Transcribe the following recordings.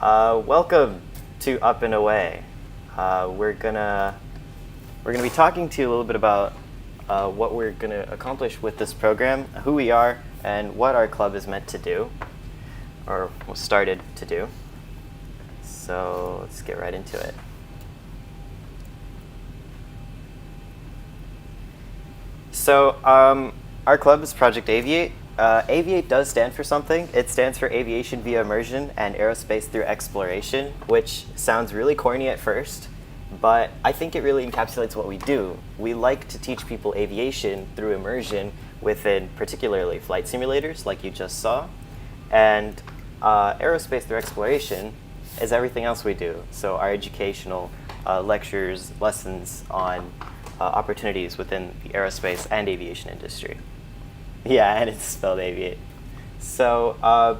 Welcome to Up and Away. We're gonna be talking to you a little bit about what we're gonna accomplish with this program, who we are, and what our club is meant to do, or started to do. So let's get right into it. So our club is Project AVIATE. AVIATE does stand for something. It stands for Aviation via Immersion and Aerospace through Exploration, which sounds really corny at first, but I think it really encapsulates what we do. We like to teach people aviation through immersion within particularly flight simulators, like you just saw, and Aerospace through Exploration is everything else we do. So our educational lectures, lessons on opportunities within the aerospace and aviation industry. Yeah, and it's spelled aviate. So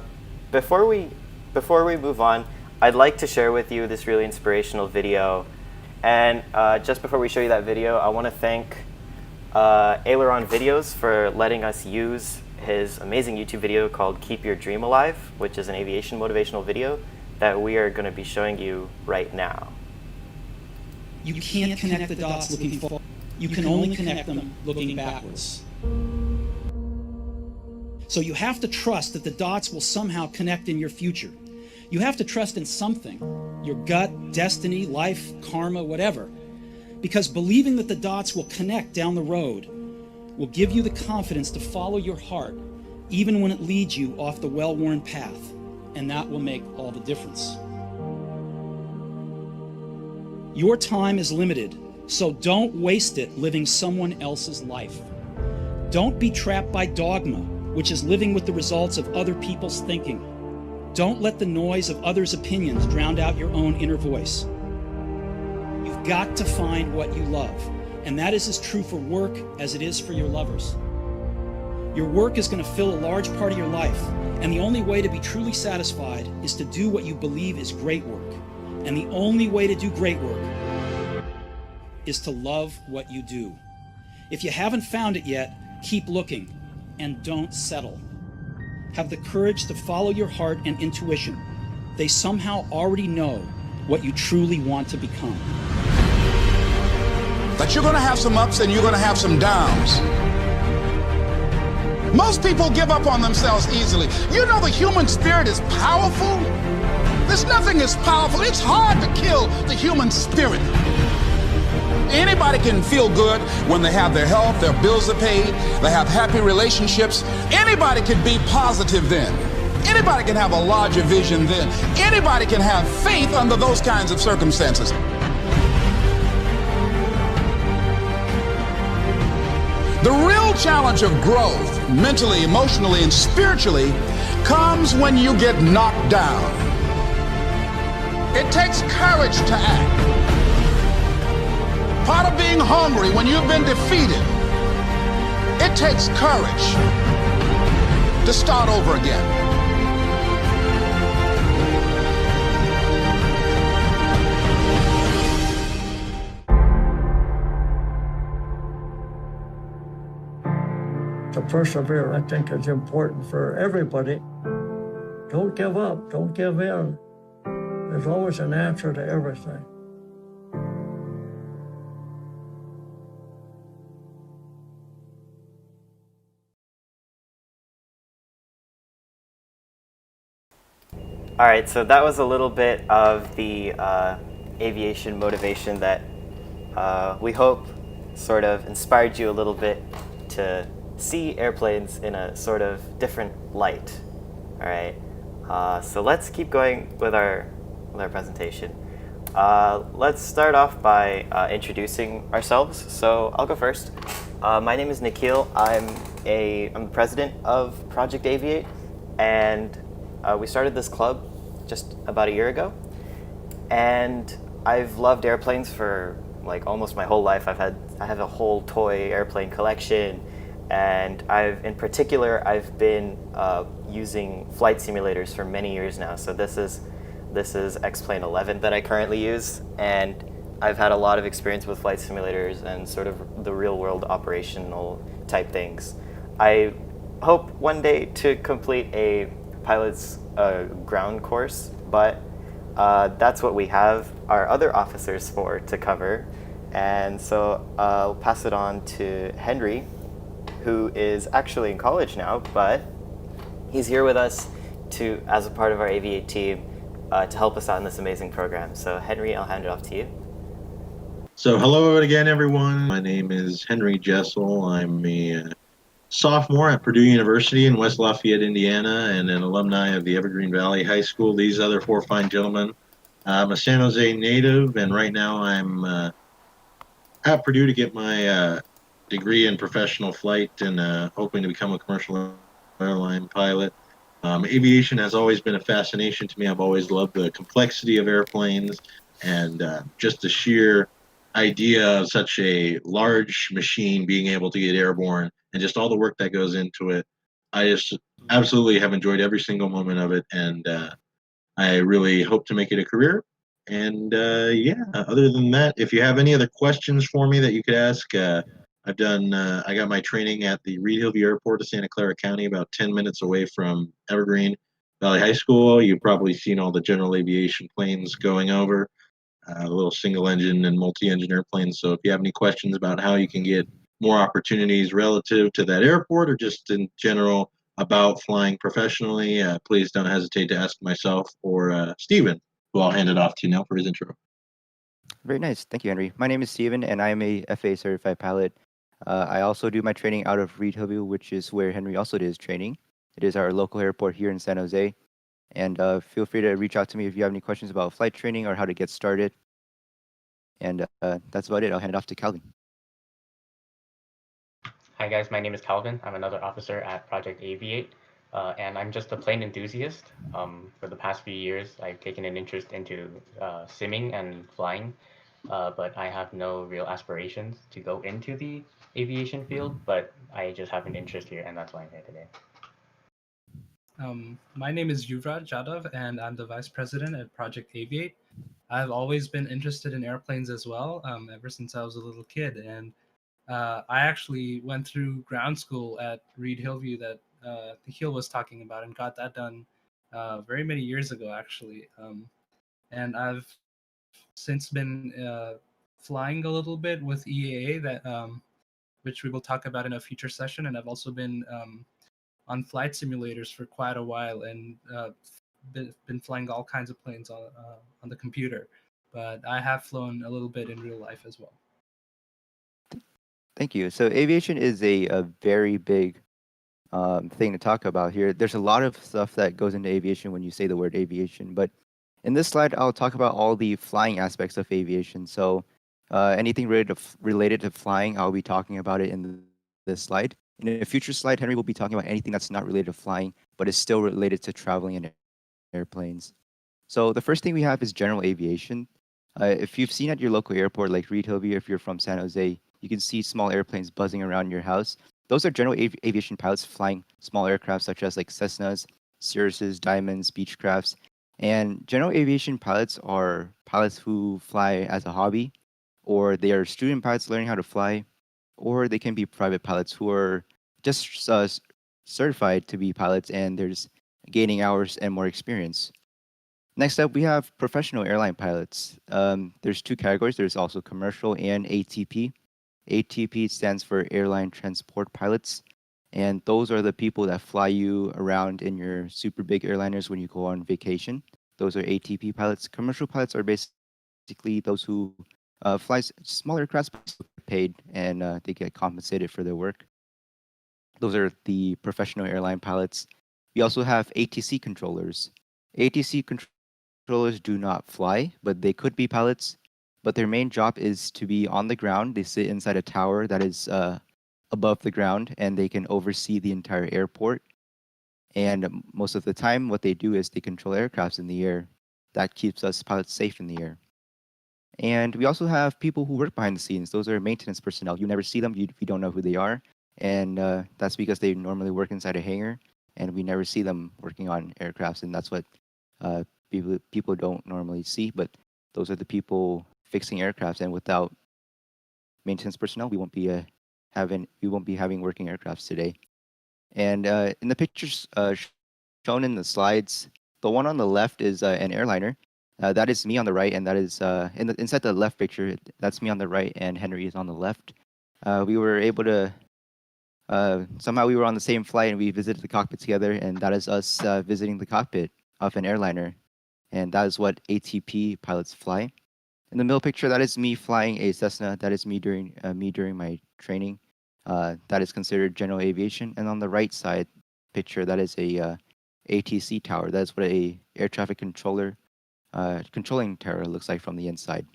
before we move on, I'd like to share with you this really inspirational video. And just before we show you that video, I want to thank Aileron Videos for letting us use his amazing YouTube video called Keep Your Dream Alive, which is an aviation motivational video that we are going to be showing you right now. You can't connect the dots looking forward. You can only connect them looking backwards. So you have to trust that the dots will somehow connect in your future. You have to trust in something, your gut, destiny, life, karma, whatever. Because believing that the dots will connect down the road will give you the confidence to follow your heart, even when it leads you off the well-worn path. And that will make all the difference. Your time is limited, so don't waste it living someone else's life. Don't be trapped by dogma, which is living with the results of other people's thinking. Don't let the noise of others' opinions drown out your own inner voice. You've got to find what you love, and that is as true for work as it is for your lovers. Your work is going to fill a large part of your life, and the only way to be truly satisfied is to do what you believe is great work. And the only way to do great work is to love what you do. If you haven't found it yet, keep looking. And don't settle. Have the courage to follow your heart and intuition. They somehow already know what you truly want to become. But you're going to have some ups and you're going to have some downs. Most people give up on themselves easily. You know the human spirit is powerful. There's nothing as powerful. It's hard to kill the human spirit. Anybody can feel good when they have their health, their bills are paid, they have happy relationships. Anybody can be positive then. Anybody can have a larger vision then. Anybody can have faith under those kinds of circumstances. The real challenge of growth, mentally, emotionally, and spiritually, comes when you get knocked down. It takes courage to act. Part of being hungry when you've been defeated, it takes courage to start over again. To persevere, I think, is important for everybody. Don't give up, don't give in. There's always an answer to everything. All right, so that was a little bit of the aviation motivation that we hope sort of inspired you a little bit to see airplanes in a sort of different light. All right, so let's keep going with our presentation. Let's start off by introducing ourselves. So I'll go first. My name is Nikhil. I'm the president of Project AVIATE, and we started this club just about a year ago, and I've loved airplanes for like almost my whole life. I have a whole toy airplane collection, and in particular I've been using flight simulators for many years now. So this is X-Plane 11 that I currently use, and I've had a lot of experience with flight simulators and sort of the real world operational type things. I hope one day to complete a pilot's ground course, but that's what we have our other officers for to cover. And so I'll pass it on to Henry, who is actually in college now, but he's here with us to as a part of our AVA team to help us out in this amazing program. So Henry, I'll hand it off to you. So, hello again, everyone. My name is Henry Jessel. I'm a sophomore at Purdue University in West Lafayette, Indiana, and an alumni of the Evergreen Valley High School. These other four fine gentlemen. I'm a San Jose native, and right now I'm at Purdue to get my degree in professional flight and hoping to become a commercial airline pilot. Aviation has always been a fascination to me. I've always loved the complexity of airplanes and just the sheer idea of such a large machine being able to get airborne and just all the work that goes into it. I just absolutely have enjoyed every single moment of it, and I really hope to make it a career. And yeah, other than that, if you have any other questions for me that you could ask, I got my training at the Reed Hillview Airport of Santa Clara County, about 10 minutes away from Evergreen Valley High School. You've probably seen all the general aviation planes going over, little single engine and multi engine airplanes. So if you have any questions about how you can get more opportunities relative to that airport or just in general about flying professionally, please don't hesitate to ask myself or Stephen, who I'll hand it off to now for his intro. Very nice. Thank you, Henry. My name is Steven, and I am a FAA certified pilot. I also do my training out of Reed Hillview, which is where Henry also did his training. It is our local airport here in San Jose. And feel free to reach out to me if you have any questions about flight training or how to get started. And that's about it. I'll hand it off to Calvin. Hi guys, my name is Calvin. I'm another officer at Project AVIATE, and I'm just a plane enthusiast. For the past few years, I've taken an interest into simming and flying, but I have no real aspirations to go into the aviation field, but I just have an interest here, and that's why I'm here today. My name is Yuvraj Jadhav, and I'm the vice president at Project AVIATE. I've always been interested in airplanes as well, ever since I was a little kid. And I actually went through ground school at Reed Hillview that Nikhil was talking about and got that done very many years ago, actually. And I've since been flying a little bit with EAA, which we will talk about in a future session. And I've also been on flight simulators for quite a while and been flying all kinds of planes on the computer. But I have flown a little bit in real life as well. Thank you. So aviation is a very big thing to talk about here. There's a lot of stuff that goes into aviation when you say the word aviation, but in this slide, I'll talk about all the flying aspects of aviation. So anything related to flying, I'll be talking about it in this slide. In a future slide, Henry will be talking about anything that's not related to flying, but is still related to traveling in airplanes. So the first thing we have is general aviation. If you've seen at your local airport, like Reed Hillview, if you're from San Jose, you can see small airplanes buzzing around your house. Those are general aviation pilots flying small aircraft such as like Cessnas, Cirruses, Diamonds, Beechcrafts. And general aviation pilots are pilots who fly as a hobby, or they are student pilots learning how to fly, or they can be private pilots who are just certified to be pilots and there's gaining hours and more experience. Next up, we have professional airline pilots. There's two categories. There's also commercial and ATP. ATP stands for Airline Transport Pilots. And those are the people that fly you around in your super big airliners when you go on vacation. Those are ATP pilots. Commercial pilots are basically those who fly smaller aircraft, but still get paid and they get compensated for their work. Those are the professional airline pilots. We also have ATC controllers. ATC controllers do not fly, but they could be pilots. But their main job is to be on the ground. They sit inside a tower that is above the ground, and they can oversee the entire airport. And most of the time, what they do is they control aircrafts in the air. That keeps us pilots safe in the air. And we also have people who work behind the scenes. Those are maintenance personnel. You never see them. You don't know who they are. And that's because they normally work inside a hangar, and we never see them working on aircrafts. And that's what people don't normally see. But those are the people fixing aircrafts. And without maintenance personnel, we won't be having working aircrafts today. And in the pictures shown in the slides, the one on the left is an airliner. That is me on the right, and that is inside the left picture. That's me on the right, and Henry is on the left. We were able to somehow we were on the same flight, and we visited the cockpit together, and that is us visiting the cockpit of an airliner, and that is what ATP pilots fly. In the middle picture, that is me flying a Cessna. That is me during my training. That is considered general aviation. And on the right side picture, that is a ATC tower. That is what a air traffic controller controlling tower looks like from the inside.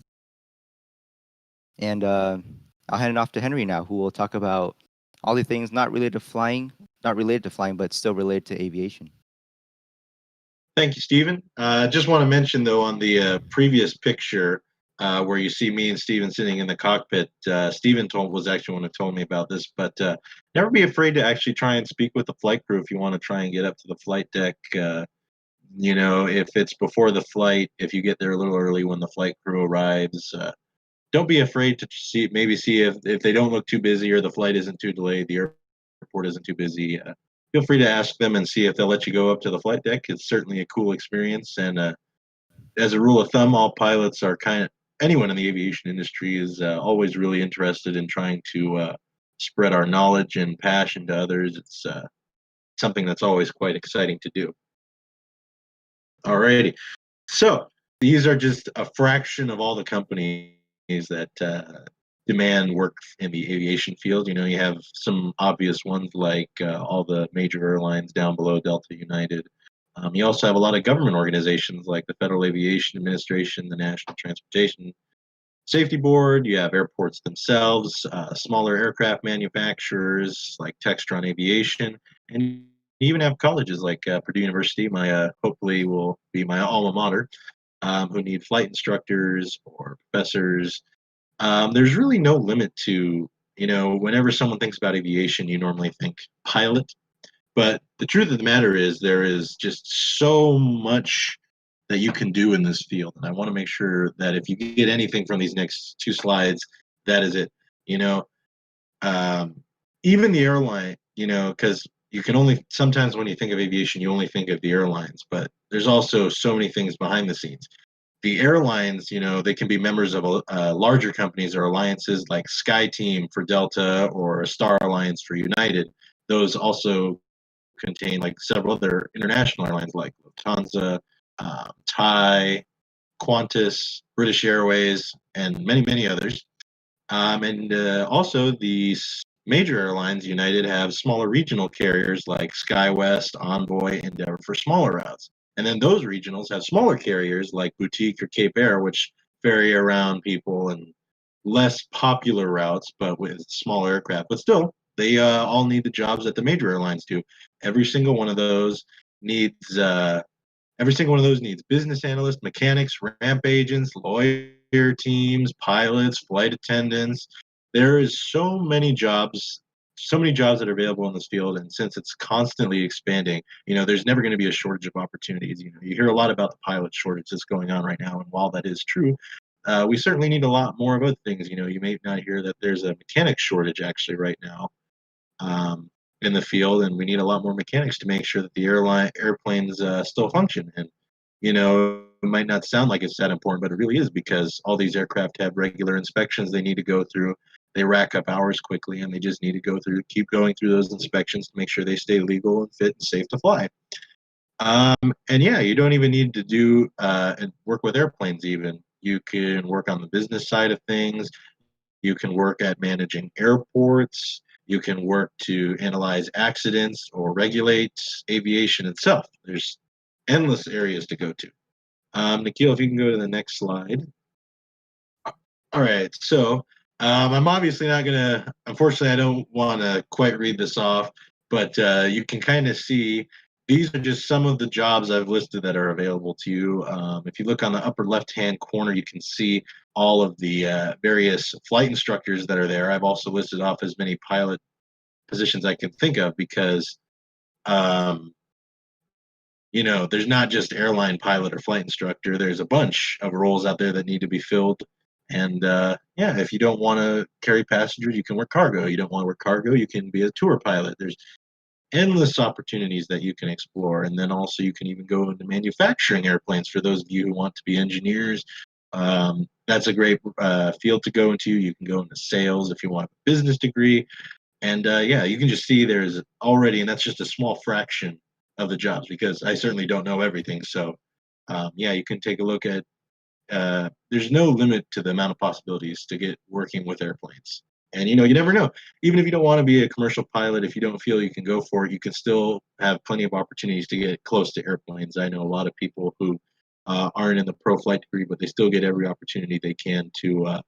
And I'll hand it off to Henry now, who will talk about all the things not related to flying, but still related to aviation. Thank you, Stephen. Just want to mention, though, on the previous picture where you see me and Stephen sitting in the cockpit, Stephen was actually one who told me about this, but never be afraid to actually try and speak with the flight crew if you want to try and get up to the flight deck. If it's before the flight, if you get there a little early when the flight crew arrives, don't be afraid to see if they don't look too busy or the flight isn't too delayed, the airport isn't too busy. Feel free to ask them and see if they'll let you go up to the flight deck. It's certainly a cool experience, and as a rule of thumb, all pilots are anyone in the aviation industry is always really interested in trying to spread our knowledge and passion to others. It's something that's always quite exciting to do. Alrighty, so these are just a fraction of all the companies that demand work in the aviation field. You have some obvious ones like all the major airlines down below, Delta, United. You also have a lot of government organizations like the Federal Aviation Administration, the National Transportation Safety Board. You have airports themselves, smaller aircraft manufacturers like Textron Aviation, and you even have colleges like Purdue University, hopefully will be my alma mater, who need flight instructors or professors. There's really no limit to, whenever someone thinks about aviation, you normally think pilot. But the truth of the matter is there is just so much that you can do in this field. And I want to make sure that if you get anything from these next two slides, that is it. Even the airline, because you can only, sometimes when you think of aviation, you only think of the airlines, but there's also so many things behind the scenes. The airlines, they can be members of larger companies or alliances like SkyTeam for Delta or Star Alliance for United. Those also contain like several other international airlines like Lufthansa, Thai, Qantas, British Airways, and many, many others. And also these major airlines, United, have smaller regional carriers like SkyWest, Envoy, Endeavor for smaller routes. And then those regionals have smaller carriers like Boutique or Cape Air, which ferry around people and less popular routes, but with small aircraft. But still, they all need the jobs that the major airlines do. Every single one of those needs business analysts, mechanics, ramp agents, lawyer teams, pilots, flight attendants. There is so many jobs that are available in this field, and since it's constantly expanding, there's never going to be a shortage of opportunities. You hear a lot about the pilot shortage that's going on right now, and while that is true, we certainly need a lot more of other things. You may not hear that there's a mechanic shortage actually right now in the field, and we need a lot more mechanics to make sure that the airplanes still function. And it might not sound like it's that important, but it really is, because all these aircraft have regular inspections they need to go through. They rack up hours quickly, and they just need to keep going through those inspections to make sure they stay legal and fit and safe to fly. And yeah, you don't even need to do and work with airplanes. Even you can work on the business side of things. You can work at managing airports. You can work to analyze accidents or regulate aviation itself. There's endless areas to go to. Nikhil, if you can go to the next slide. All right, so I'm obviously not going to, unfortunately, I don't want to quite read this off, but you can kind of see these are just some of the jobs I've listed that are available to you. If you look on the upper left-hand corner, you can see all of the various flight instructors that are there. I've also listed off as many pilot positions I can think of because, there's not just airline pilot or flight instructor. There's a bunch of roles out there that need to be filled. And if you don't want to carry passengers, you can work cargo. You don't want to work cargo, you can be a tour pilot. There's endless opportunities that you can explore. And then also you can even go into manufacturing airplanes for those of you who want to be engineers. That's a great field to go into. You can go into sales if you want a business degree. And yeah, you can just see there's already, and that's just a small fraction of the jobs because I certainly don't know everything. So yeah, you can take a look at, there's no limit to the amount of possibilities to get working with airplanes. And you never know. Even if you don't want to be a commercial pilot, if you don't feel you can go for it, you can still have plenty of opportunities to get close to airplanes. I know a lot of people who aren't in the pro flight degree, but they still get every opportunity they can to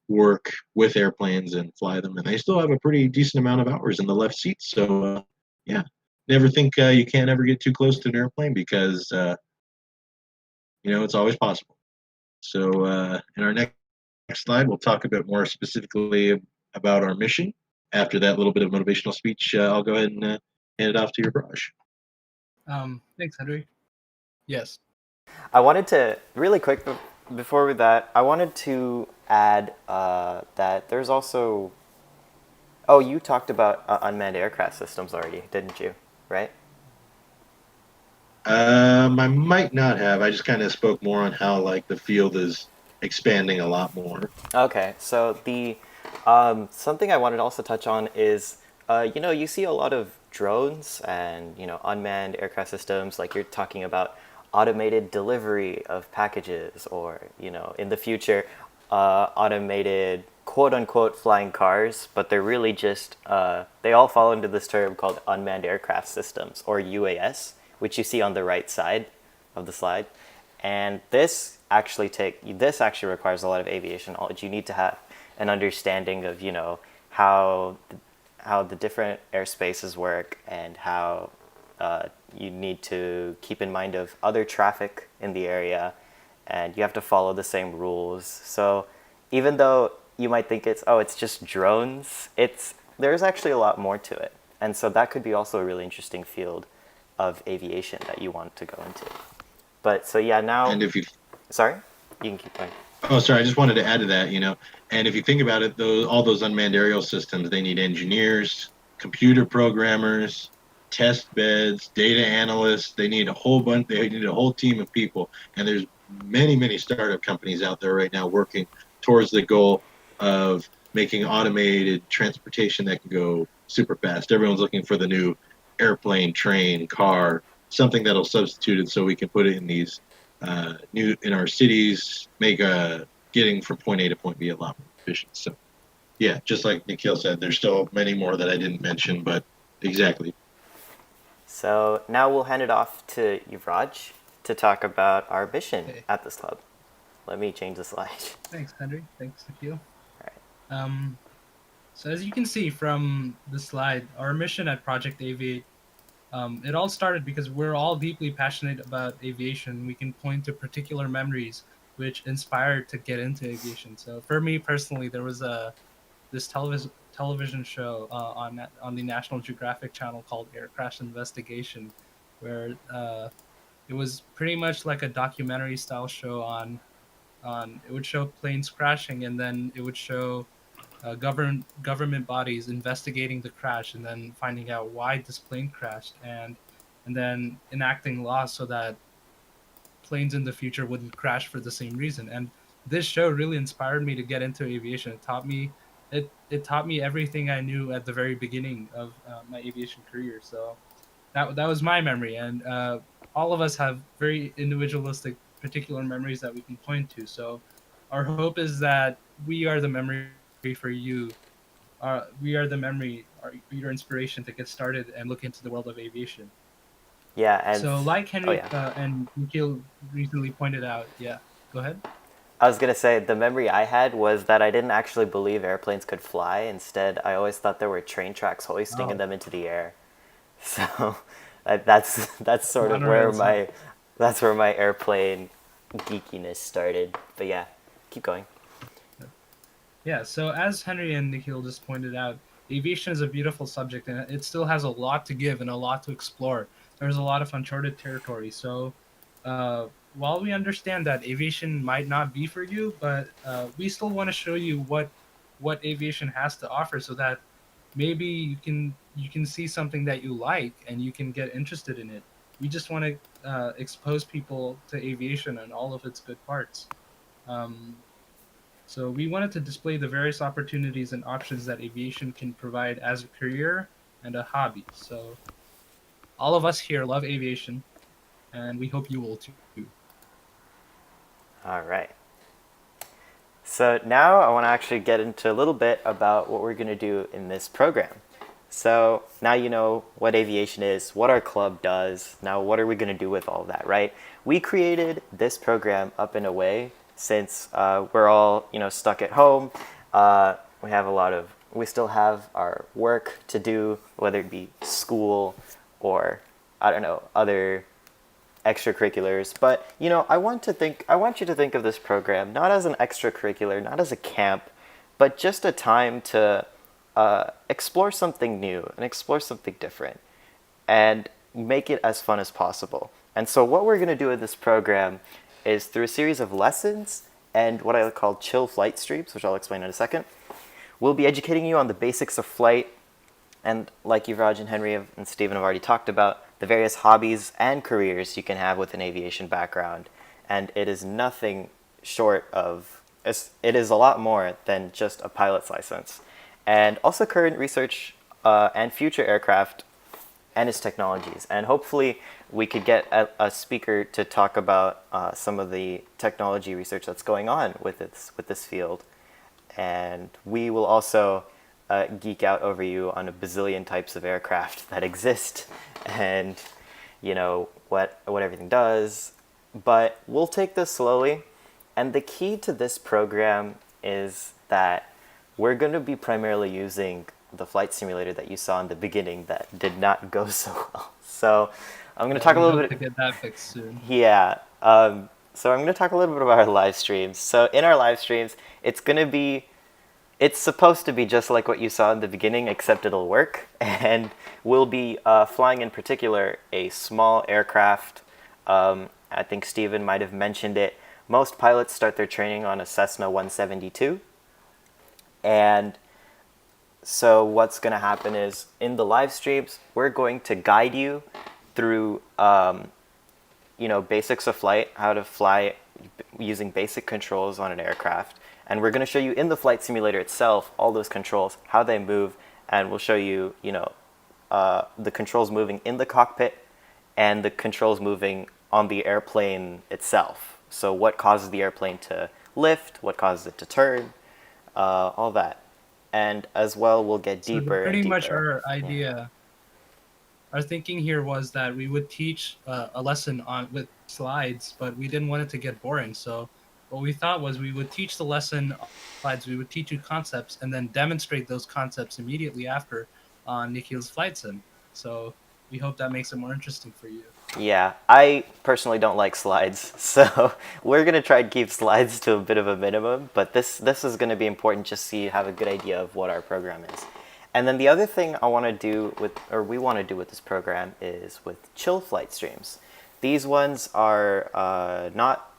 work with airplanes and fly them, and they still have a pretty decent amount of hours in the left seat. So yeah, never think you can't ever get too close to an airplane because it's always possible. So in our next slide, we'll talk a bit more specifically about our mission. After that little bit of motivational speech, I'll go ahead and hand it off to your Raj. Thanks, Henry. Yes. I wanted to really quick before that. I wanted to add that there's also. Oh, you talked about unmanned aircraft systems already, didn't you? Right? I might not have. I just kind of spoke more on how like the field is expanding a lot more. Okay, so the something I wanted to also touch on is you see a lot of drones and unmanned aircraft systems, like you're talking about automated delivery of packages, or in the future, automated quote unquote flying cars, but they're really just they all fall into this term called unmanned aircraft systems, or UAS, which you see on the right side of the slide. And this actually requires a lot of aviation knowledge. You need to have an understanding of how the different airspaces work, and how you need to keep in mind of other traffic in the area, and you have to follow the same rules. So even though you might think it's just drones, there's actually a lot more to it. And so that could be also a really interesting field of aviation that you want to go into. But so yeah, now. And if you Sorry, you can keep going. Oh, sorry. I just wanted to add to that, and if you think about it, all those unmanned aerial systems, they need engineers, computer programmers, test beds, data analysts. They need a whole bunch. They need a whole team of people. And there's many, many startup companies out there right now working towards the goal of making automated transportation that can go super fast. Everyone's looking for the new airplane, train, car, something that'll substitute it so we can put it in these new in our cities, make getting from point A to point B a lot more efficient. So yeah, just like Nikhil said, there's still many more that I didn't mention, but exactly. So now we'll hand it off to Yuvraj to talk about our mission Okay. at this club. Let me change the slide. Thanks, Henry. Thanks, Nikhil. All right. So as you can see from the slide, our mission at Project AVIATE, it all started because we're all deeply passionate about aviation. We can point to particular memories which inspired to get into aviation. So for me personally, there was this television show on the National Geographic channel called Air Crash Investigation, where it was pretty much like a documentary style show on it would show planes crashing, and then it would show government bodies investigating the crash, and then finding out why this plane crashed, and then enacting laws so that planes in the future wouldn't crash for the same reason. And this show really inspired me to get into aviation. It taught me everything I knew at the very beginning of my aviation career. So that was my memory, and all of us have very individualistic, particular memories that we can point to. So our hope is that we are the memory for you. We are the memory, your inspiration to get started and look into the world of aviation. Yeah, and So, like oh Henry yeah, and Nikhil recently pointed out, yeah, go ahead. I was gonna say the memory I had was that I didn't actually believe airplanes could fly. Instead, I always thought there were train tracks hoisting Oh, them into the air. So that's sort of where monorails. my airplane geekiness started. But yeah, keep going. Yeah, so as Henry and Nikhil just pointed out, aviation is a beautiful subject, and it still has a lot to give and a lot to explore. There's a lot of uncharted territory. So, while we understand that aviation might not be for you, but we still want to show you what aviation has to offer, so that maybe you can see something that you like and you can get interested in it. We just want to expose people to aviation and all of its good parts. Um, so we wanted to display the various opportunities and options that aviation can provide as a career and a hobby. So all of us here love aviation, and we hope you will too. All right. So now I want to actually get into a little bit about what we're going to do in this program. So now you know what aviation is, what our club does. Now what are we going to do with all of that, right? We created this program up in a way since we're all stuck at home. We still have our work to do, whether it be school or I don't know other extracurriculars. But I want you to think of this program not as an extracurricular, not as a camp, but just a time to explore something new and explore something different and make it as fun as possible. And so what we're going to do in this program is through a series of lessons and what I call chill flight streams, which I'll explain in a second, we'll be educating you on the basics of flight, and like Yuvraj and Henry and Stephen have already talked about, the various hobbies and careers you can have with an aviation background. And it is nothing short of, it is a lot more than just a pilot's license. And also current research and future aircraft and its technologies. And hopefully we could get a speaker to talk about some of the technology research that's going on with this field. And we will also geek out over you on a bazillion types of aircraft that exist and what everything does. But we'll take this slowly. And the key to this program is that we're going to be primarily using the flight simulator that you saw in the beginning that did not go so well. So I'm going to talk a little bit. To get that fixed soon. Yeah. So I'm going to talk a little bit about our live streams. So in our live streams, it's supposed to be just like what you saw in the beginning, except it'll work. And we'll be flying in particular a small aircraft. I think Stephen might have mentioned it. Most pilots start their training on a Cessna 172. And so what's going to happen is in the live streams, we're going to guide you through basics of flight, how to fly using basic controls on an aircraft. And we're going to show you in the flight simulator itself all those controls, how they move, and we'll show you, the controls moving in the cockpit and the controls moving on the airplane itself. So what causes the airplane to lift, what causes it to turn, all that. And as well, we'll get deeper. So pretty and deeper. much our idea, our thinking here was that we would teach a lesson with slides, but we didn't want it to get boring. So what we thought was we would teach the lesson on slides, we would teach you concepts, and then demonstrate those concepts immediately after on Nikhil's flight sim. So we hope that makes it more interesting for you. Yeah, I personally don't like slides, so we're going to try to keep slides to a bit of a minimum, but this is going to be important just so you have a good idea of what our program is. And then the other thing we want to do with this program is with chill flight streams. These ones are not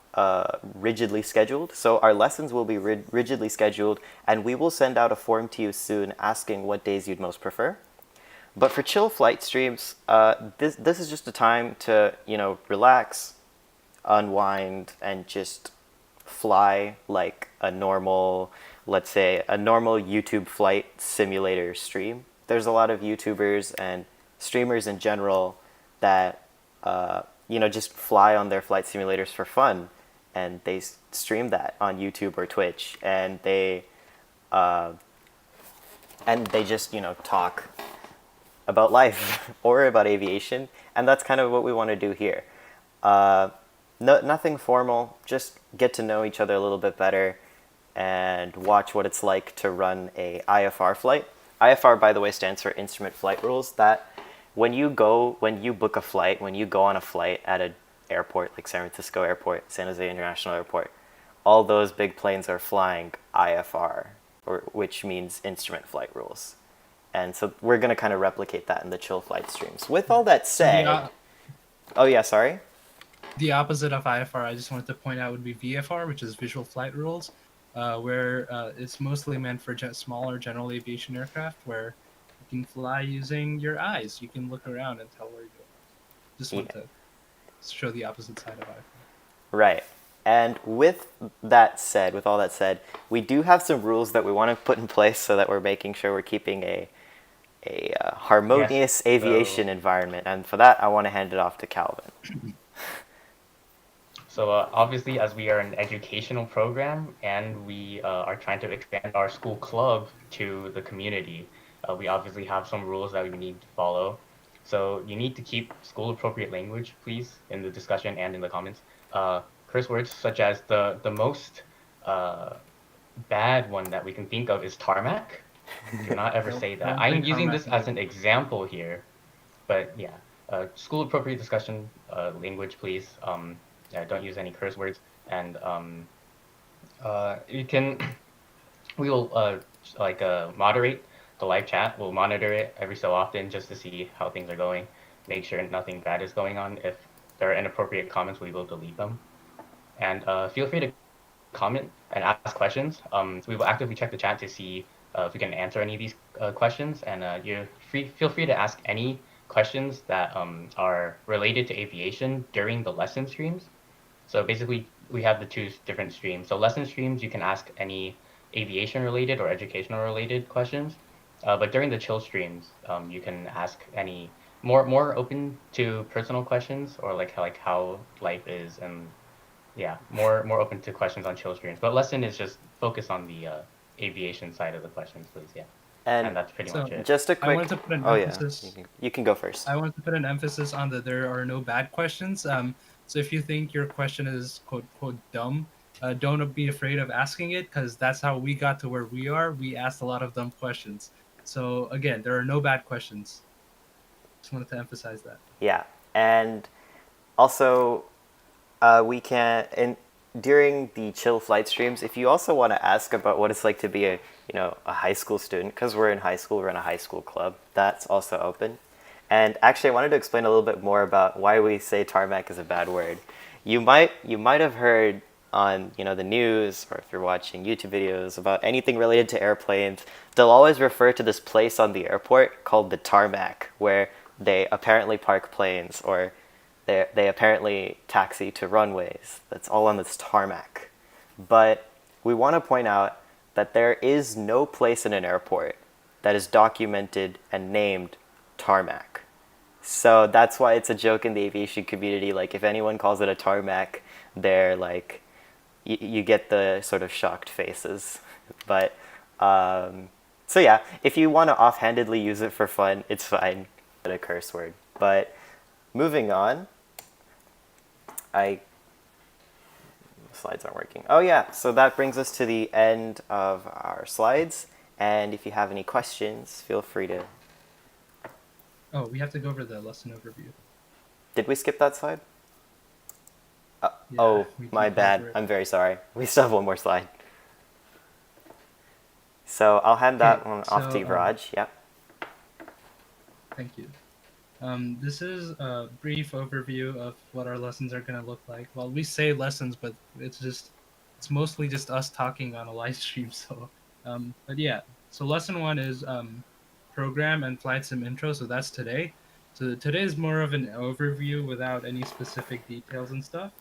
rigidly scheduled, so our lessons will be rigidly scheduled, and we will send out a form to you soon asking what days you'd most prefer. But for chill flight streams, this is just a time to relax, unwind, and just fly like a normal, let's say, a normal YouTube flight simulator stream. There's a lot of YouTubers and streamers in general that just fly on their flight simulators for fun, and they stream that on YouTube or Twitch, and they just talk about life or about aviation, and that's kind of what we want to do here. Nothing formal, just get to know each other a little bit better and watch what it's like to run a IFR flight. IFR, by the way, stands for Instrument Flight Rules. That when you book a flight, when you go on a flight at an airport like San Francisco Airport, San Jose International Airport, all those big planes are flying IFR, which means Instrument Flight Rules. And so we're going to kind of replicate that in the chill flight streams. With all that said... Oh, yeah, sorry? The opposite of IFR, I just wanted to point out, would be VFR, which is Visual Flight Rules, where it's mostly meant for smaller general aviation aircraft, where can fly using your eyes. You can look around and tell where you're going. Just Yeah. want to show the opposite side of iPhone. Right. And with that said, with all that said, we do have some rules that we want to put in place so that we're making sure we're keeping a harmonious Yes. aviation environment. And for that, I want to hand it off to Calvin. So obviously, as we are an educational program and we are trying to expand our school club to the community, we obviously have some rules that we need to follow. So you need to keep school-appropriate language, please, in the discussion and in the comments. Curse words such as the most uh, bad one that we can think of is tarmac. Do not ever say that. Don't say I'm using tarmac this as ever. an example here, but yeah, school appropriate discussion language, please. Yeah, don't use any curse words, and you can we will moderate the live chat. We'll monitor it every so often just to see how things are going. Make sure nothing bad is going on. If there are inappropriate comments, we will delete them. And feel free to comment and ask questions. We will actively check the chat to see if we can answer any of these questions. And feel free to ask any questions that are related to aviation during the lesson streams. So basically, we have the two different streams. So lesson streams, you can ask any aviation related or educational related questions. But during the chill streams, you can ask any more open to personal questions or like how life is and yeah, more open to questions on chill streams. But lesson is just focus on the aviation side of the questions, please. Yeah, And and that's pretty So much it. just a I quick. wanted to put an Oh, yeah. emphasis. You can go first. I wanted to put an emphasis on that there are no bad questions. So if you think your question is quote quote dumb, don't be afraid of asking it because that's how we got to where we are. We asked a lot of dumb questions. So again, there are no bad questions. Just wanted to emphasize that. Yeah. And also, we can and during the chill flight streams, if you also want to ask about what it's like to be a high school student, because we're in high school, we're in a high school club, that's also open. And actually, I wanted to explain a little bit more about why we say tarmac is a bad word. You might have heard on the news, or if you're watching YouTube videos about anything related to airplanes, they'll always refer to this place on the airport called the tarmac, where they apparently park planes, or they apparently taxi to runways. That's all on this tarmac. But we want to point out that there is no place in an airport that is documented and named tarmac. So that's why it's a joke in the aviation community. Like, if anyone calls it a tarmac, they're like, you get the sort of shocked faces. But, so yeah, if you want to offhandedly use it for fun, it's fine. It's a curse word. But moving on, slides aren't working. Oh yeah, so that brings us to the end of our slides. And if you have any questions, feel free to. Oh, we have to go over the lesson overview. Did we skip that slide? Yeah, Oh, we my can go bad. over it. I'm very sorry. We still have one more slide. So I'll hand that Okay, one off to so, Raj. Yeah. Thank you. This is a brief overview of what our lessons are going to look like. Well, we say lessons, but it's mostly just us talking on a live stream. So, but yeah. So lesson one is program and flight sim intro. So that's today. So today is more of an overview without any specific details and stuff.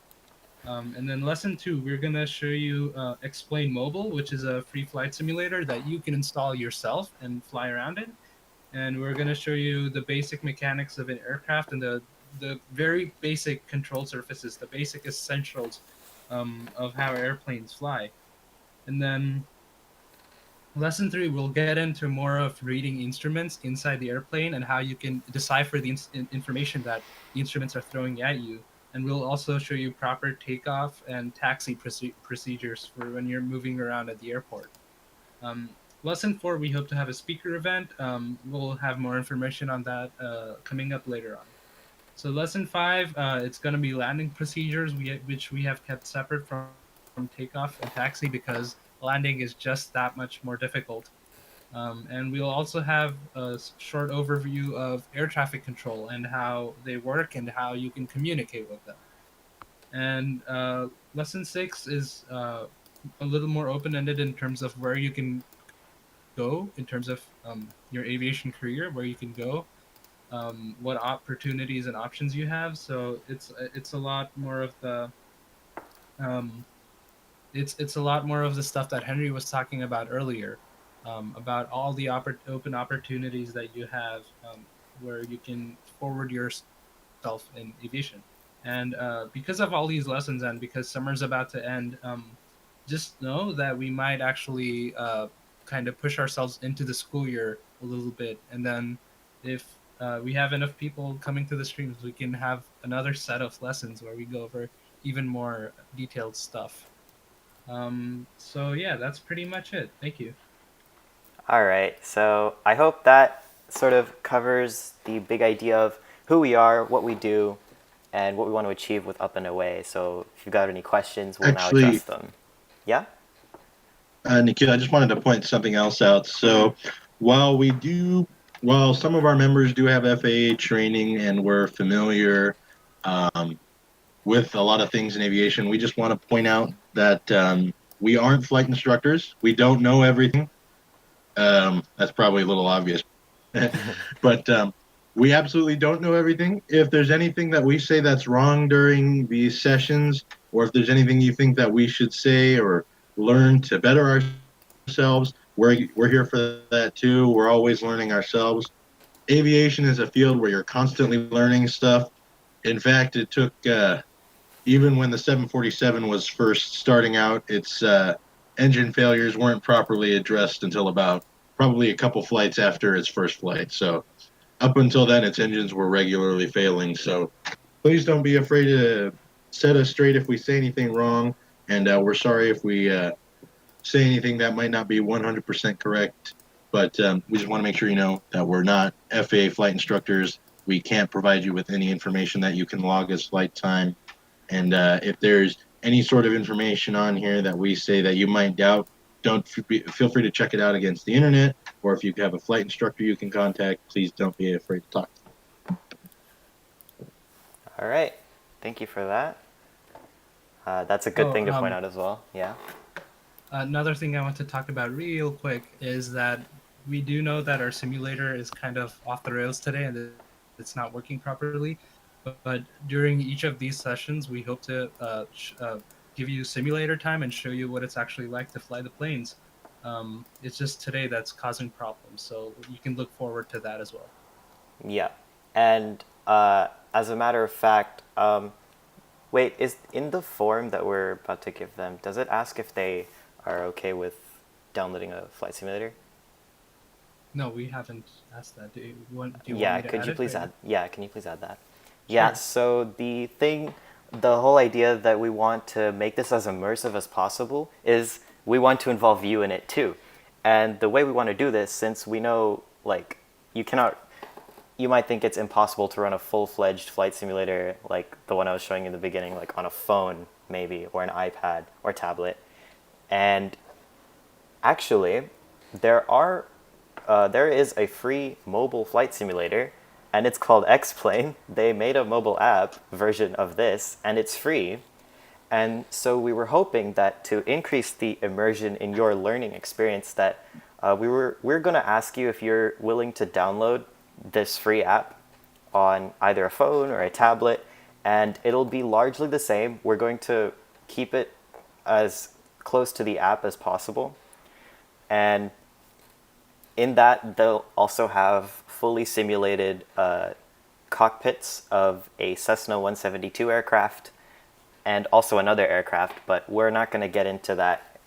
And then lesson two, we're gonna show you Explain Mobile, which is a free flight simulator that you can install yourself and fly around in. And we're going to show you the basic mechanics of an aircraft and the very basic control surfaces, the basic essentials of how airplanes fly. And then lesson three, we'll get into more of reading instruments inside the airplane and how you can decipher the information that the instruments are throwing at you. And we'll also show you proper takeoff and taxi procedures for when you're moving around at the airport. Lesson four, we hope to have a speaker event. We'll have more information on that coming up later on. So lesson five, it's going to be landing procedures, which we have kept separate from takeoff and taxi because landing is just that much more difficult. And we'll also have a short overview of air traffic control and how they work and how you can communicate with them. And lesson six is a little more open-ended in terms of where you can go in terms of your aviation career, where you can go, what opportunities and options you have. So it's a lot more of the um, it's a lot more of the stuff that Henry was talking about earlier, about all the open opportunities that you have, where you can forward yourself in aviation. And because of all these lessons, and because summer's about to end, just know that we might actually kind of push ourselves into the school year a little bit, and then if we have enough people coming to the streams, we can have another set of lessons where we go over even more detailed stuff. So yeah, that's pretty much it. Thank you. All right, so I hope that sort of covers the big idea of who we are, what we do, and what we want to achieve with Up and Away. So if you've got any questions, we'll now address Actually, them. Yeah? Nikhil, I just wanted to point something else out. So while we do, while some of our members do have FAA training and we're familiar um, with a lot of things in aviation, we just want to point out that we aren't flight instructors. We don't know everything. That's probably a little obvious, but we absolutely don't know everything. If there's anything that we say that's wrong during these sessions, or if there's anything you think that we should say or learn to better ourselves, we're here for that too. We're always learning ourselves. Aviation is a field where you're constantly learning stuff. In fact, it took even when the 747 was first starting out, its engine failures weren't properly addressed until about probably a couple flights after its first flight. So up until then, its engines were regularly failing. So please don't be afraid to set us straight if we say anything wrong. And we're sorry if we say anything that might not be 100% correct. But we just want to make sure you know that we're not FAA flight instructors. We can't provide you with any information that you can log as flight time. And if there's any sort of information on here that we say that you might doubt, don't feel free to check it out against the internet. Or if you have a flight instructor you can contact, please don't be afraid to talk. All right. Thank you for that. That's a good Oh, thing to point out as well. Yeah. another thing I want to talk about real quick is that we do know that our simulator is kind of off the rails today, and it's not working properly. But during each of these sessions, we hope to give you simulator time and show you what it's actually like to fly the planes. It's just today that's causing problems, so you can look forward to that as well. Yeah. And as a matter of fact, wait, is in the form that we're about to give them, does it ask if they are okay with downloading a flight simulator? No, we haven't asked that. Do you want Yeah, me to could add you it please right add? now? Yeah, can you please add that? Yeah, Sure. so the whole idea that we want to make this as immersive as possible is we want to involve you in it too. And the way we want to do this, since we know, like, you cannot, you might think it's impossible to run a full-fledged flight simulator like the one I was showing you in the beginning, like on a phone maybe, or an iPad or tablet. And actually, there is a free mobile flight simulator, and it's called X-Plane. They made a mobile app version of this, and it's free. And so we were hoping that to increase the immersion in your learning experience, that we're going to ask you if you're willing to download this free app on either a phone or a tablet, and it'll be largely the same. We're going to keep it as close to the app as possible. And in that, they'll also have fully simulated cockpits of a Cessna 172 aircraft and also another aircraft, but we're not going to get into that.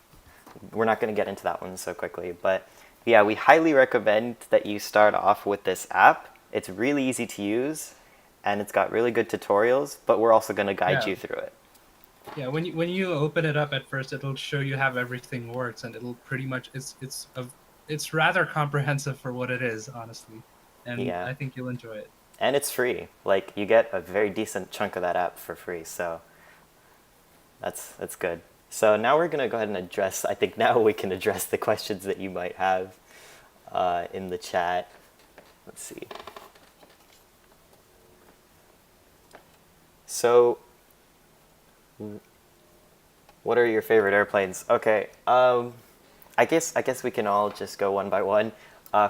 We're not going to get into that one so quickly. But yeah, we highly recommend that you start off with this app. It's really easy to use, and it's got really good tutorials, but we're also going to guide Yeah. you through it. Yeah, when you open it up at first, it'll show you how everything works, and it'll pretty much it's rather comprehensive for what it is, honestly, and Yeah. I think you'll enjoy it. And it's free. Like, you get a very decent chunk of that app for free, so that's good. So now we're gonna go ahead and address. I think now we can address the questions that you might have in the chat. Let's see. So, what are your favorite airplanes? Okay, I I guess we can all just go one by one.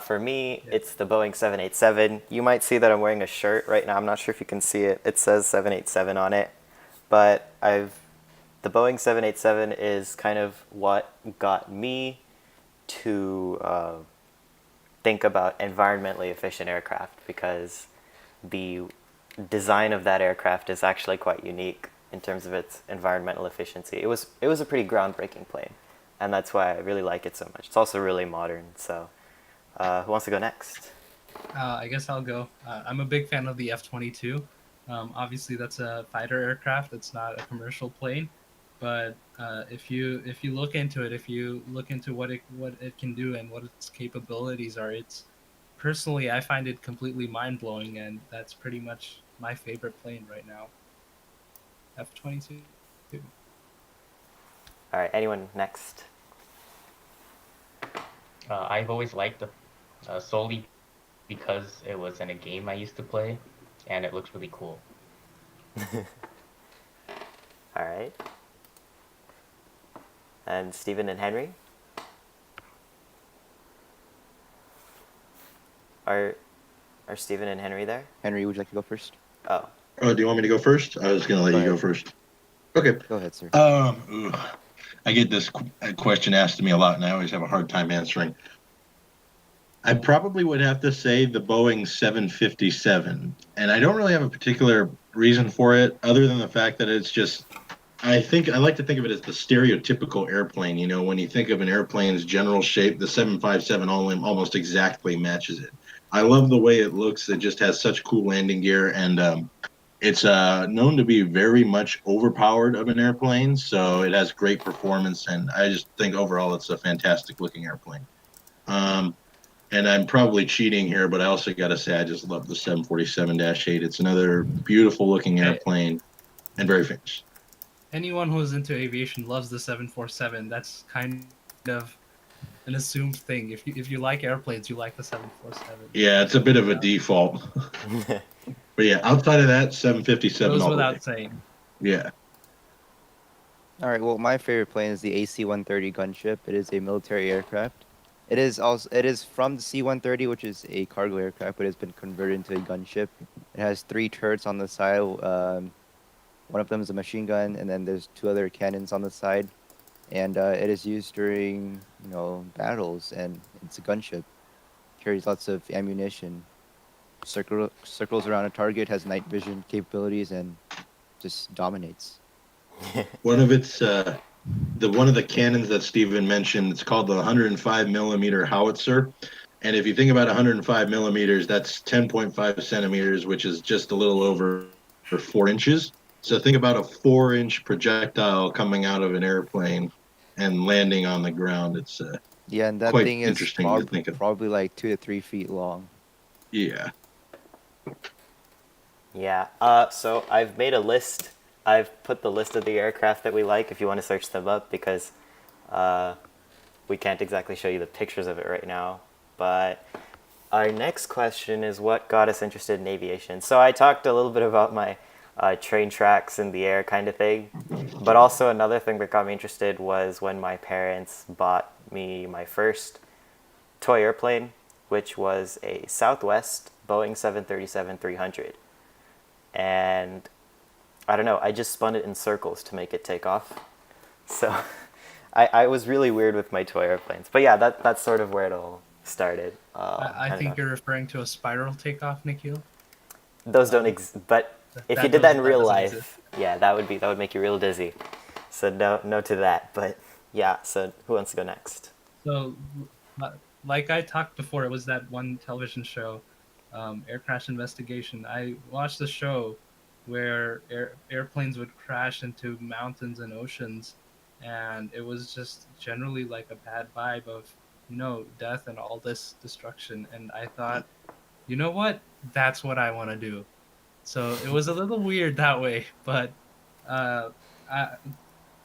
For me, it's the Boeing 787. You might see that I'm wearing a shirt right now. I'm not sure if you can see it. It says 787 on it, but the Boeing 787 is kind of what got me to think about environmentally efficient aircraft, because the design of that aircraft is actually quite unique in terms of its environmental efficiency. It was a pretty groundbreaking plane, and that's why I really like it so much. It's also really modern. So, who wants to go next? I guess I'll go. I'm a big fan of the F-22. Obviously, that's a fighter aircraft. It's not a commercial plane, but if you look into it, if you look into what it can do and what its capabilities are, it's personally I find it completely mind blowing, and that's pretty much my favorite plane right now. F-22. All right, anyone next? I've always liked the solely because it was in a game I used to play, and it looks really cool. All right. And Stephen and Henry? Are are Stephen and Henry there? Henry, would you like to go first? Oh. Oh, do you want me to go first? I was going to let Go you go ahead. first. Okay. Go ahead, sir. I get this question asked to me a lot, and I always have a hard time answering. I probably would have to say the Boeing 757, and I don't really have a particular reason for it, other than the fact that it's just. I like to think of it as the stereotypical airplane. You know, when you think of an airplane's general shape, the 757 almost exactly matches it. I love the way it looks. It just has such cool landing gear, and it's known to be very much overpowered of an airplane, so it has great performance, and I just think overall it's a fantastic looking airplane. And I'm probably cheating here, but I also got to say I just love the 747-8. It's another beautiful looking airplane and very famous. Anyone who's into aviation loves the 747. That's kind of an assumed thing. If you like airplanes, you like the 747. Yeah, it's a bit of a default. But yeah, outside of that, 757 Goes all the way. without saying. Yeah. All right. Well, my favorite plane is the AC-130 gunship. It is a military aircraft. It is from the C-130, which is a cargo aircraft, but it's been converted into a gunship. It has 3 turrets on the side. One of them is a machine gun, and then there's 2 other cannons on the side. And it is used during battles, and it's a gunship. Carries lots of ammunition. Circles around a target, has night vision capabilities, and just dominates. One of the cannons that Steven mentioned, it's called the 105 millimeter howitzer. And if you think about 105 millimeters, that's 10.5 centimeters, which is just a little over 4 inches. So think about a 4-inch projectile coming out of an airplane and landing on the ground. It's Yeah, and that quite thing is interesting to think of. probably like 2 to 3 feet long. Yeah. Yeah. So I've made a list. I've put the list of the aircraft that we like if you want to search them up, because we can't exactly show you the pictures of it right now. But our next question is what got us interested in aviation. So I talked a little bit about my train tracks in the air kind of thing. But also another thing that got me interested was when my parents bought me my first toy airplane, which was a Southwest Boeing 737-300. And I don't know, I just spun it in circles to make it take off. So I was really weird with my toy airplanes. But yeah, that's sort of where it all started. I don't think know. you're referring to a spiral takeoff, Nikhil. Those don't exist. But if that you did that in doesn't- real that doesn't life, exist. yeah, that would make you real dizzy. So no to that. But yeah, so who wants to go next? So, like I talked before, it was that one television show, Air Crash Investigation. I watched the show where airplanes would crash into mountains and oceans, and it was just generally like a bad vibe of, death and all this destruction. And I thought, you know what? That's what I want to do. So it was a little weird that way, but uh, I,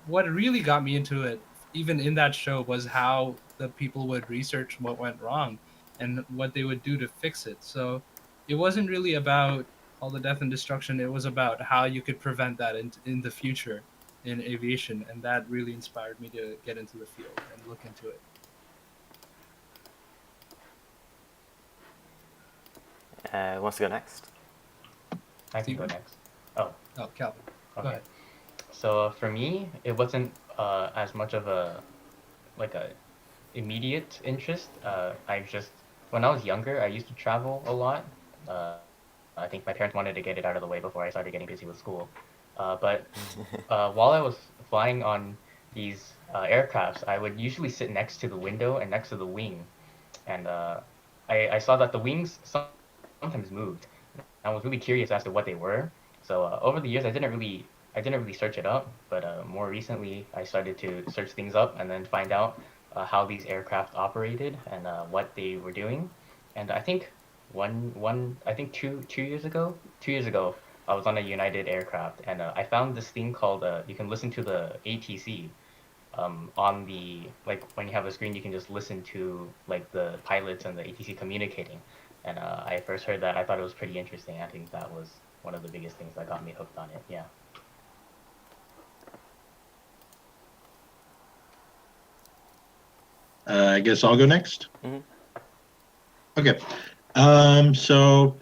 what really got me into it, even in that show, was how the people would research what went wrong and what they would do to fix it. So it wasn't really about all the death and destruction. It was about how you could prevent that in the future in aviation, and that really inspired me to get into the field and look into it. Who wants to go next? I can go Steven? next. Oh, Oh, Calvin. Go okay. ahead. So for me, it wasn't as much of a like a immediate interest. I just when I was younger, I used to travel a lot. I think my parents wanted to get it out of the way before I started getting busy with school. But while I was flying on these aircrafts, I would usually sit next to the window and next to the wing, and I saw that the wings sometimes moved. I was really curious as to what they were. So over the years, I didn't really search it up, but more recently, I started to search things up and then find out how these aircraft operated and what they were doing. And I think I think 2 years ago, I was on a United aircraft and I found this thing called you can listen to the ATC on the like when you have a screen you can just listen to like the pilots and the ATC communicating. And I first heard that I thought it was pretty interesting. I think that was one of the biggest things that got me hooked on it. Yeah. I guess I'll go next. Mhm. Okay. So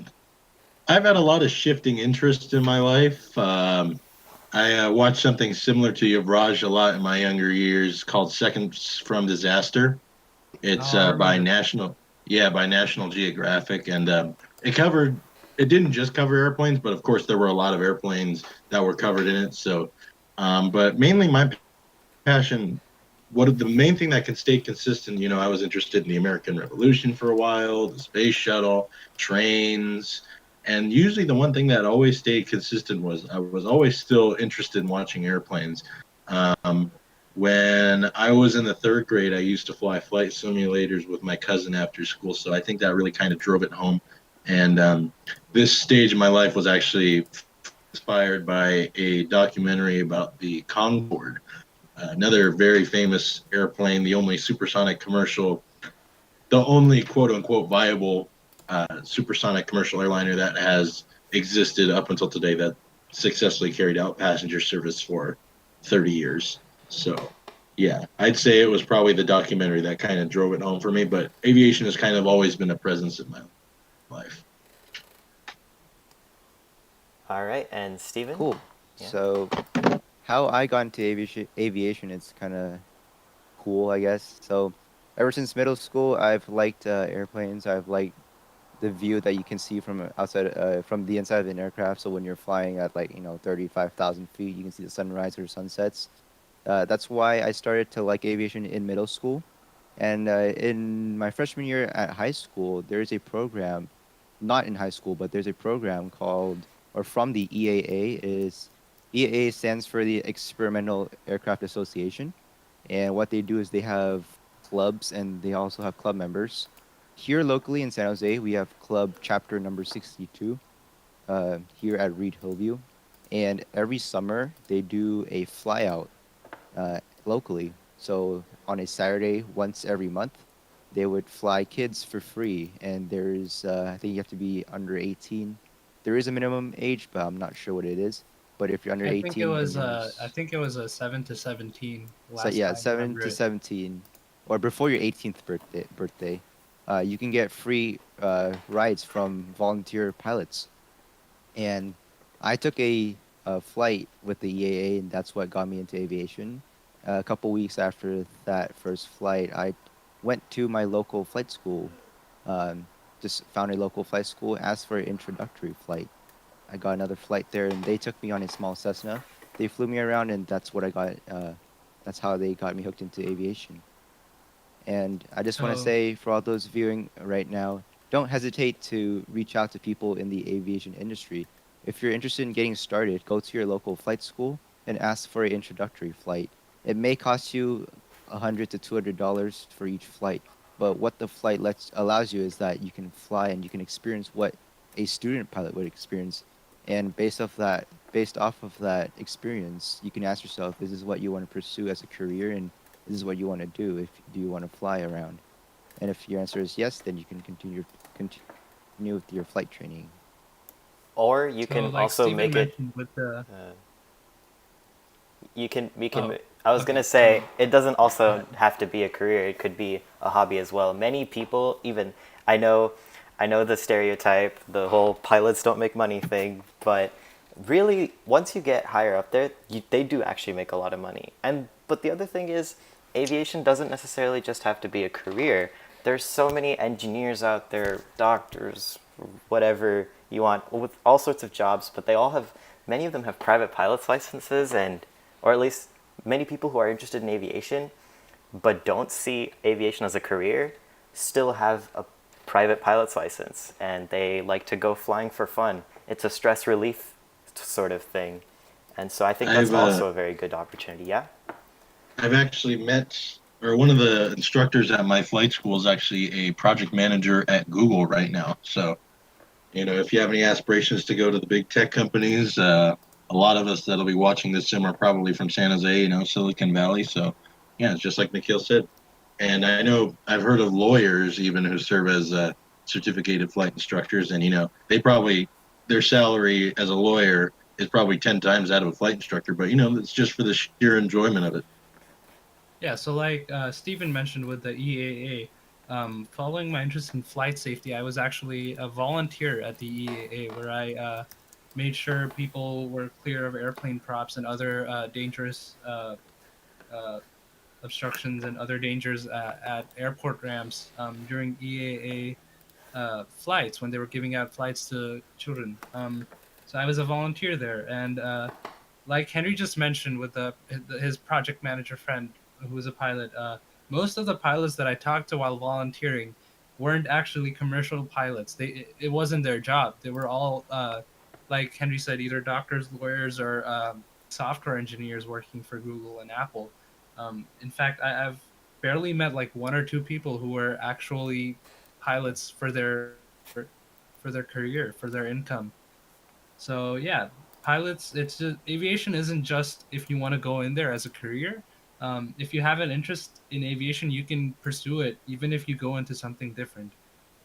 I've had a lot of shifting interest in my life. I watched something similar to Yavraj a lot in my younger years called Seconds from Disaster. Oh, It's I by remember. National Geographic, and it covered. It didn't just cover airplanes, but of course there were a lot of airplanes that were covered in it. So, but mainly my passion, the main thing that can stay consistent, I was interested in the American Revolution for a while, the space shuttle, trains, and usually the one thing that always stayed consistent was I was always still interested in watching airplanes. Um, when I was in the third grade, I used to fly flight simulators with my cousin after school, so I think that really kind of drove it home. And this stage of my life was actually inspired by a documentary about the Concorde, another very famous airplane, the only quote unquote viable supersonic commercial airliner that has existed up until today that successfully carried out passenger service for 30 years. So, yeah, I'd say it was probably the documentary that kind of drove it home for me, but aviation has kind of always been a presence in my life. All right, and Steven? Cool. Yeah. So how I got into aviation is kind of cool, I guess. So ever since middle school, I've liked airplanes. I've liked the view that you can see from outside, from the inside of an aircraft. So when you're flying at 35,000 feet, you can see the sunrise or sunsets. That's why I started to like aviation in middle school. And in my freshman year at high school, there's a program, not in high school, but there's a program called, or from the EAA, is EAA stands for the Experimental Aircraft Association. And what they do is they have clubs and they also have club members. Here locally in San Jose, we have club chapter number 62 here at Reed Hillview. And every summer, they do a flyout locally. So on a Saturday, once every month, they would fly kids for free. And there's, I think you have to be under 18. There is a minimum age, but I'm not sure what it is. But if you're under 18, then I there's, think it was a 7 to 17 so last yeah, I 7 remember to it. 17, or before your 18th birthday, you can get free rides from volunteer pilots. And I took a flight with the EAA, and that's what got me into aviation. A couple weeks after that first flight, I went to my local flight school. Um, just found a local flight school, asked for an introductory flight. I got another flight there, and they took me on a small Cessna. They flew me around, and that's what I got. That's how they got me hooked into aviation. And I just want to So, say for all those viewing right now, don't hesitate to reach out to people in the aviation industry. If you're interested in getting started, go to your local flight school and ask for an introductory flight. It may cost you $100 to $200 for each flight, but what the flight allows you is that you can fly and you can experience what a student pilot would experience. And based off of that experience, you can ask yourself, is this what you want to pursue as a career? And this is what you want to do. If do you want to fly around? And if your answer is yes, then you can continue with your flight training. Or you so can like also Steven make it. mentioned with the You can. oh, I was okay. gonna say it doesn't Go also ahead. have to be a career. It could be a hobby as well. Many people, even I know, I know the stereotype, the whole pilots don't make money thing, but really, once you get higher up there, they do actually make a lot of money. But the other thing is, aviation doesn't necessarily just have to be a career. There's so many engineers out there, doctors, whatever you want, with all sorts of jobs, but many of them have private pilot's licenses, or at least many people who are interested in aviation but don't see aviation as a career still have a private pilot's license, and they like to go flying for fun. It's a stress relief sort of thing. And so I think that's also a very good opportunity. Yeah? I've actually met, or one of the instructors at my flight school is actually a project manager at Google right now. So, if you have any aspirations to go to the big tech companies, a lot of us that'll be watching this sim are probably from San Jose, Silicon Valley. So, yeah, it's just like Nikhil said. And I know I've heard of lawyers even who serve as certificated flight instructors, and their salary as a lawyer is probably 10 times that of a flight instructor. But it's just for the sheer enjoyment of it. Yeah, so like Stephen mentioned with the EAA, following my interest in flight safety, I was actually a volunteer at the EAA where I made sure people were clear of airplane props and other dangerous uh, obstructions and other dangers at airport ramps during EAA flights when they were giving out flights to children. So I was a volunteer there, and like Henry just mentioned with his project manager friend who was a pilot, most of the pilots that I talked to while volunteering weren't actually commercial pilots. It wasn't their job. They were all like Henry said, either doctors, lawyers, or software engineers working for Google and Apple. In fact, I've barely met like one or two people who were actually pilots for their career, for their income. So yeah, pilots. It's just, aviation isn't just if you want to go in there as a career. If you have an interest in aviation, you can pursue it even if you go into something different.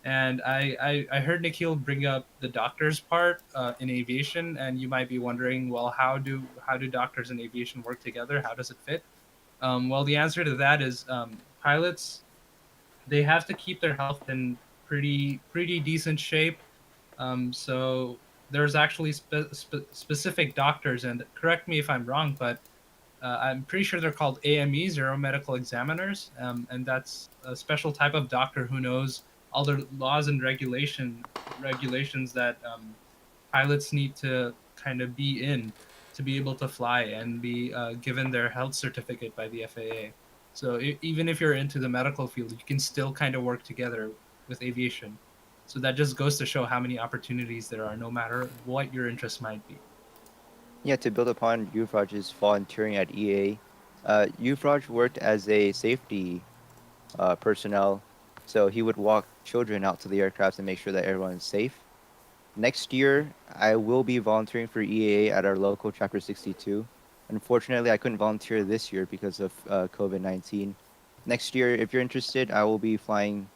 And I heard Nikhil bring up the doctors part in aviation, and you might be wondering, well, how do doctors and aviation work together? How does it fit? Well, the answer to that is pilots, they have to keep their health in pretty decent shape. So there's actually specific doctors, and correct me if I'm wrong, but I'm pretty sure they're called AMEs, Aero Medical Examiners, and that's a special type of doctor who knows all the laws and regulations that pilots need to kind of be in to be able to fly and be given their health certificate by the FAA. So even if you're into the medical field, you can still kind of work together with aviation. So that just goes to show how many opportunities there are, no matter what your interest might be. Yeah, to build upon Yuvraj's volunteering at EA, Yuvraj worked as a safety personnel, so he would walk children out to the aircraft and make sure that everyone is safe. Next year, I will be volunteering for EAA at our local Chapter 62. Unfortunately, I couldn't volunteer this year because of COVID-19. Next year, if you're interested, I will be flying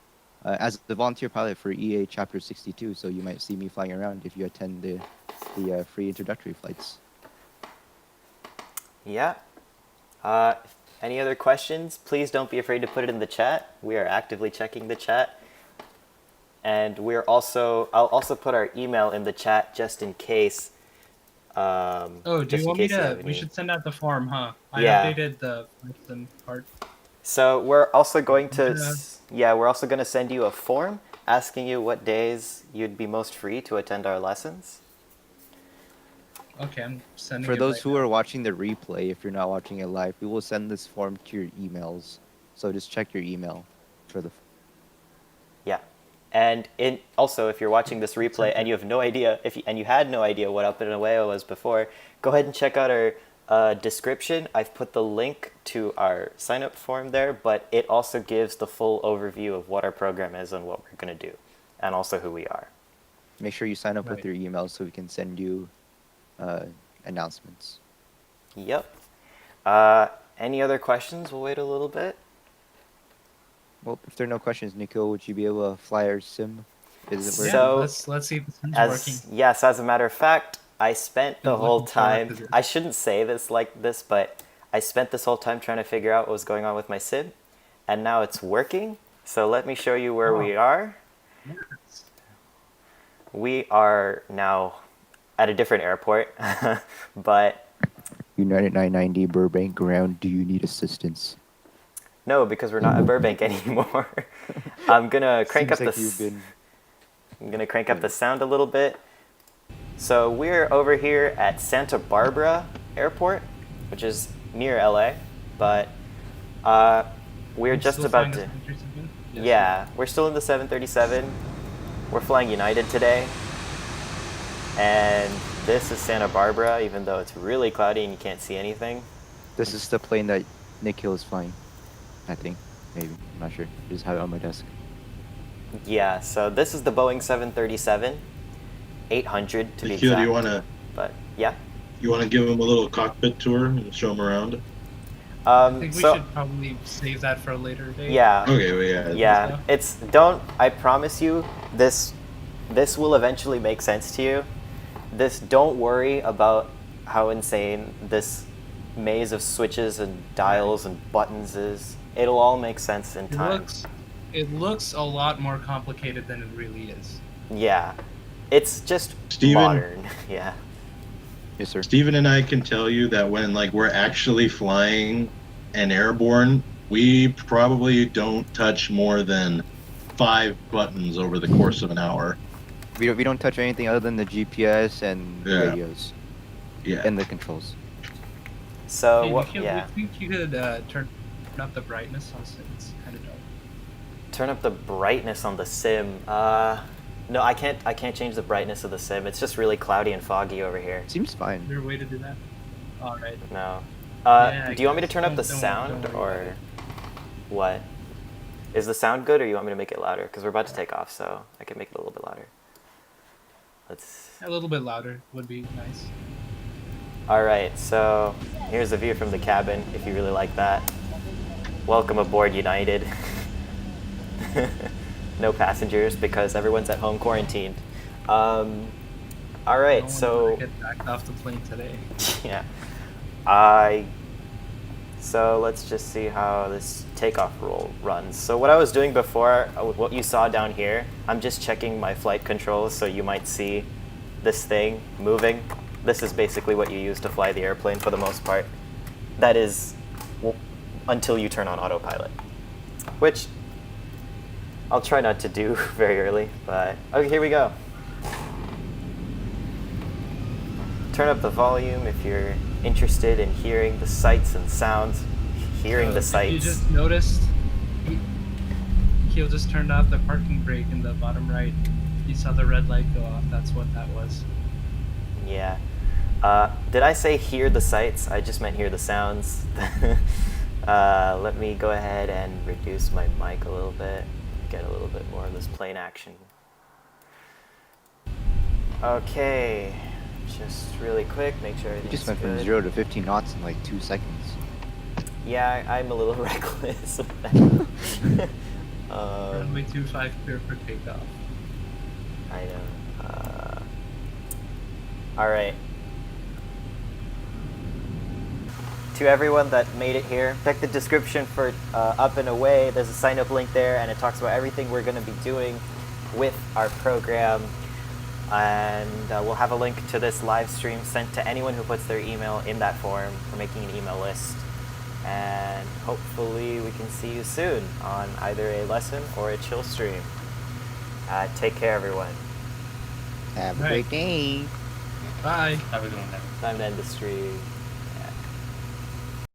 as the volunteer pilot for EA Chapter 62, so you might see me flying around if you attend the free introductory flights. Yeah. Any other questions? Please don't be afraid to put it in the chat. We are actively checking the chat. And I'll also put our email in the chat just in case. Do you want me to? We should send out the form, huh? I Yeah. updated the part. So we're also going to send you a form asking you what days you'd be most free to attend our lessons. Okay, I'm sending For it those right who now. are watching the replay, if you're not watching it live, we will send this form to your emails. So just check your email for the. Yeah. And also, if you're watching this replay and you have no idea, and you had no idea what Up and Away was before, go ahead and check out our description. I've put the link to our sign-up form there, but it also gives the full overview of what our program is and what we're going to do, and also who we are. Make sure you sign up with Right. your email so we can send you announcements. Yep. Any other questions? We'll wait a little bit. Well, if there are no questions, Nikhil, would you be able to fly our sim? Is it Yeah, working? let's see if this is working. Yes, as a matter of fact, I spent the I'm whole looking forward time, to this. I shouldn't say this like this, but I spent this whole time trying to figure out what was going on with my sim, and now it's working. So let me show you where we are. Yes. we are now at a different airport, but United 990 Burbank ground. Do you need assistance? no, because we're not at Burbank anymore. I'm gonna crank Seems up like the. you've been. I'm gonna crank up the sound a little bit. So we're over here at Santa Barbara Airport, which is near LA, but we're just Still about flying the to. 737? Yes. Yeah, we're still in the 737. We're flying United today. And this is Santa Barbara, even though it's really cloudy and you can't see anything. This is the plane that Nick Hill is flying. I think. Maybe. I'm not sure. I just have it on my desk. Yeah, so this is the Boeing 737, 800 to be Nikhil, exact. But yeah. you wanna give them a little cockpit tour and show them around? I think we So should probably save that for a later date. yeah, Okay, well, yeah. yeah. It's I promise you, this will eventually make sense to you. Don't worry about how insane this maze of switches and dials and buttons is. It'll all make sense in time. It looks a lot more complicated than it really is. Yeah, it's just Steven? modern. Yeah. Yes, sir. Steven and I can tell you that when we're actually flying and airborne, we probably don't touch more than 5 buttons over the course of an hour. We don't touch anything other than the GPS and Yeah. radios Yeah. and the controls. So Hey, what? Nikhil, Yeah. do you think you could turn up the brightness on this? It's kind of dark. Turn up the brightness on the sim. No, I can't. I can't change the brightness of the sim. It's just really cloudy and foggy over here. Seems fine. Is there a way to do that? All right. No. Yeah, I Do you want me to guess. turn up the Don't sound worry or about it. what? Is the sound good, or you want me to make it louder? Because we're about to take off, so I can make it a little bit louder. Let's. A little bit louder would be nice. All right. So here's a view from the cabin. If you really like that. Welcome aboard, United. No passengers because everyone's at home quarantined. All right. No one So. wanna get back off the plane today. Yeah. So let's just see how this takeoff roll runs. So what I was doing before, what you saw down here, I'm just checking my flight controls, so you might see this thing moving. This is basically what you use to fly the airplane for the most part. That is until you turn on autopilot, which I'll try not to do very early, but okay, here we go. Turn up the volume if you're interested in hearing the sights and sounds. Hearing the sights. You just noticed he'll just turned off the parking brake in the bottom right. You saw the red light go off. That's what that was. Yeah. Did I say hear the sights? I just meant hear the sounds. Let me go ahead and reduce my mic a little bit. Get a little bit more of this plane action. Okay. Just really quick, make sure You everything's just went from good. 0 to 15 knots in like 2 seconds. Yeah, I'm a little reckless. Runway 25 clear for takeoff. I know. All right. To everyone that made it here, check the description for Up and Away. There's a sign-up link there, and it talks about everything we're going to be doing with our program. And we'll have a link to this live stream sent to anyone who puts their email in that form for making an email list. And hopefully we can see you soon on either a lesson or a chill stream. Take care, everyone. Have a Right. great day. Bye. Have a good one, guys. Time to end the stream.